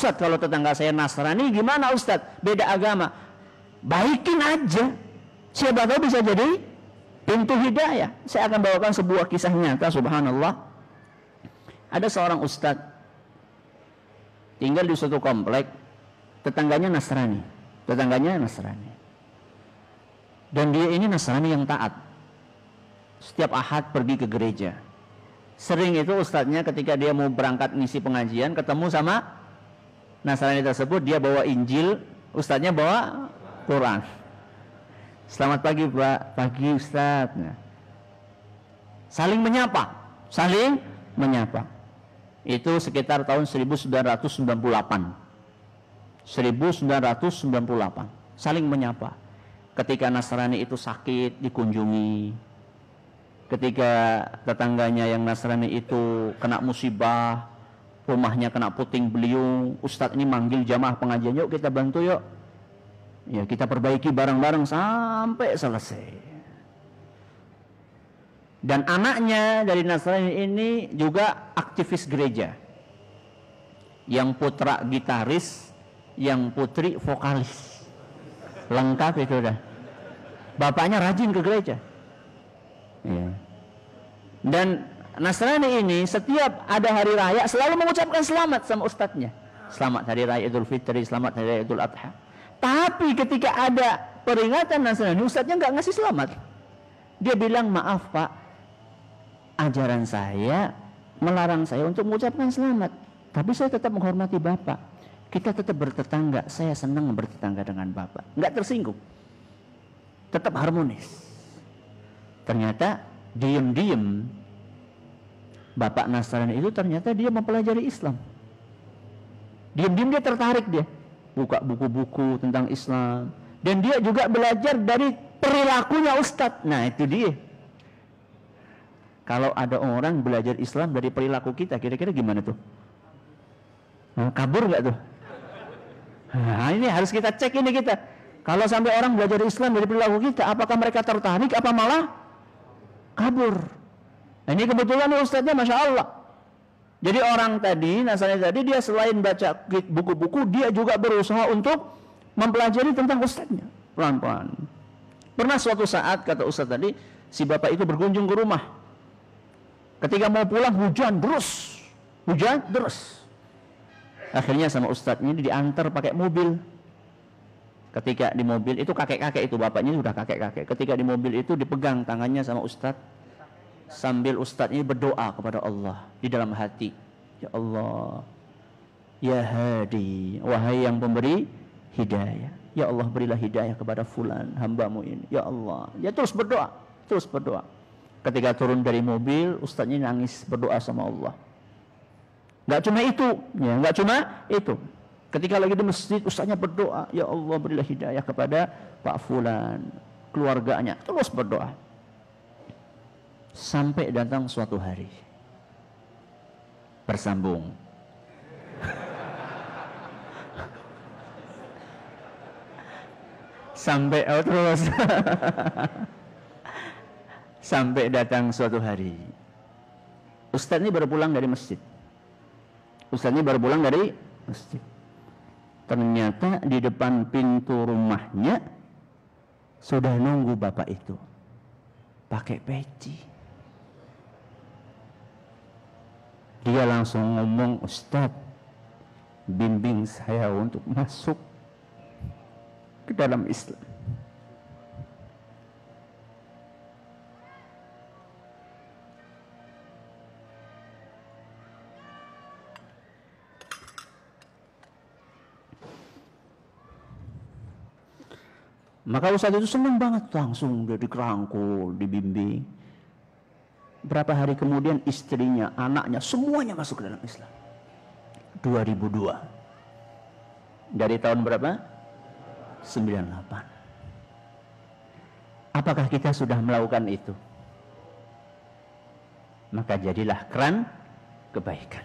Ustaz, kalau tetangga saya Nasrani gimana Ustaz? Beda agama. Baikin aja. Siapa tahu bisa jadi pintu hidayah. Saya akan bawakan sebuah kisah nyata, subhanallah. Ada seorang ustaz tinggal di suatu komplek, tetangganya Nasrani. Dan dia ini Nasrani yang taat. Setiap Ahad pergi ke gereja. Sering itu ustadznya ketika dia mau berangkat ngisi pengajian, ketemu sama Nasrani tersebut, dia bawa Injil, ustadznya bawa Quran. Selamat pagi Pak, pagi Ustaz. Nah, saling menyapa. Itu sekitar tahun 1998. Saling menyapa. Ketika Nasrani itu sakit, dikunjungi. Ketika tetangganya yang Nasrani itu kena musibah, rumahnya kena puting beliung, Ustadz ini manggil jamaah pengajian, yuk kita bantu yuk. Ya, kita perbaiki bareng-bareng sampai selesai. Dan anaknya dari Nasrani ini juga aktivis gereja. Yang putra gitaris, yang putri vokalis. Lengkap itu dah. Bapaknya rajin ke gereja. Ya. Dan Nasrani ini setiap ada hari raya selalu mengucapkan selamat sama ustadznya. Selamat hari raya Idul Fitri, selamat hari raya Idul Adha. Tapi ketika ada peringatan Nasrani, ustadznya nggak ngasih selamat. Dia bilang, maaf Pak, ajaran saya melarang saya untuk mengucapkan selamat. Tapi saya tetap menghormati Bapak. Kita tetap bertetangga. Saya senang bertetangga dengan Bapak. Nggak tersinggung. Tetap harmonis. Ternyata diem-diem Bapak Nasrani itu ternyata dia mempelajari Islam. Diem-diem dia tertarik dia. Buka buku-buku tentang Islam. Dan dia juga belajar dari perilakunya Ustadz. Nah itu dia. Kalau ada orang belajar Islam dari perilaku kita, kira-kira gimana tuh? Kabur nggak tuh? Nah ini harus kita cek ini kita. Kalau sampai orang belajar Islam dari perilaku kita, apakah mereka tertarik apa malah kabur? Nah, ini kebetulan Ustadznya Masya Allah. Jadi orang tadi, Nasrani tadi, dia selain baca buku-buku, dia juga berusaha untuk mempelajari tentang Ustadznya. Pelan-pelan. Pernah suatu saat, kata Ustadz tadi, si bapak itu berkunjung ke rumah. Ketika mau pulang, hujan deras. Akhirnya sama Ustadznya diantar pakai mobil. Ketika di mobil, itu kakek-kakek itu, bapaknya sudah kakek-kakek. Ketika di mobil itu dipegang tangannya sama Ustadz. Sambil Ustadz ini berdoa kepada Allah di dalam hati. Ya Allah, Ya Hadi, wahai yang pemberi hidayah. Ya Allah, berilah hidayah kepada fulan, hambamu ini. Ya Allah, ya terus berdoa. Ketika turun dari mobil, Ustadz ini nangis berdoa sama Allah. Nggak cuma itu. Ketika lagi di masjid, Ustadznya berdoa. Ya Allah, berilah hidayah kepada Pak Fulan, keluarganya. Terus berdoa. Sampai datang suatu hari bersambung. Terus sampai datang suatu hari Ustadz ini baru pulang dari masjid. Ternyata di depan pintu rumahnya sudah nunggu bapak itu pakai peci. Dia langsung ngomong, Ustadz, bimbing saya untuk masuk ke dalam Islam. Maka Ustadz itu senang banget, langsung dia dikerangkul, dibimbing. Berapa hari kemudian istrinya, anaknya, semuanya masuk ke dalam Islam. 2002. Dari tahun berapa? 98. Apakah kita sudah melakukan itu? Maka jadilah keran kebaikan.